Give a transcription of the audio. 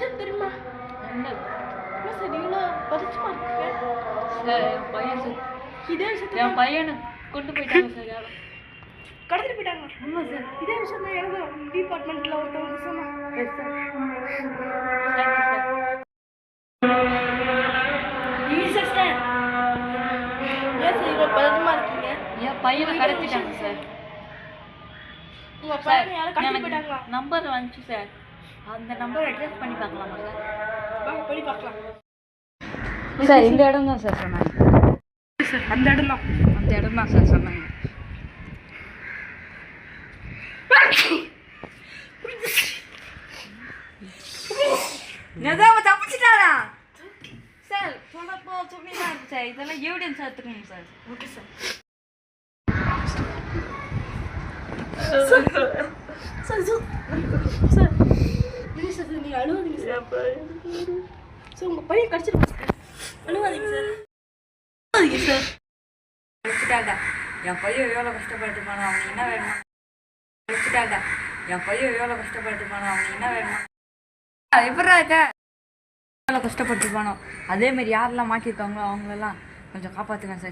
Sir தெரியுமா? என்ன sir இவ்வளோ பதச்சமா இருக்கீங்க? சார் என் பையன் சார் இதே விஷயத்த என் பையனை கொண்டு போயிட்டாங்க சார் யாரும் கடத்திட்டு போயிட்டாங்க. ஆமாம் சார் இதே விஷயம் தான் எனக்கு டிபார்ட்மெண்ட்டில் ஒருத்தர் வந்து சொன்னான். ஏன் சார் இவ்வளோ பதட்டமாக இருக்கீங்க? என் பையனை கடத்திட்டாங்க சார். உங்கள் பையனை யாரும் கடத்திட்டு போயிட்டாங்களா? நம்பர் வந்துச்சு சார். அந்த நம்பர் அட்ரஸ் பண்ணி பார்க்கலாமா சார்? வாங்க பண்ணி பார்க்கலாம். சார் இந்த இடம் தான் சார் சொன்னாங்க. சார் அந்த இடம் தான் சார் சொன்னாங்க. நிஜமா தப்பிச்சிட்டாரா சார்? சொன்னப்போ சொல்லிதான் இருக்கு சார். இதெல்லாம் எவிடன்ஸ் எடுத்துக்கணும் sir. Okay sir. Sir please sir நீங்கள் அழுவாதீங்க சார். சார் உங்கள் பையன் கடிச்சிருக்கோம் சார். அழுவாதீங்க சார். அழுவாதீங்க சார். வச்சுட்டாடா என் பையன் எவ்வளோ கஷ்டப்பட்டு போனா அவனுக்கு என்ன வேணுமா? வச்சுட்டாடா என் பையன் எவ்வளோ கஷ்டப்பட்டு போனா அவனுக்கு என்ன வேணுமா? எப்படா இருக்க? எவ்வளோ கஷ்டப்பட்டு போனோம். அதேமாரி யாரெல்லாம் மாட்டியிருக்காங்களோ அவங்களெல்லாம் கொஞ்சம் காப்பாற்றுங்க சார்.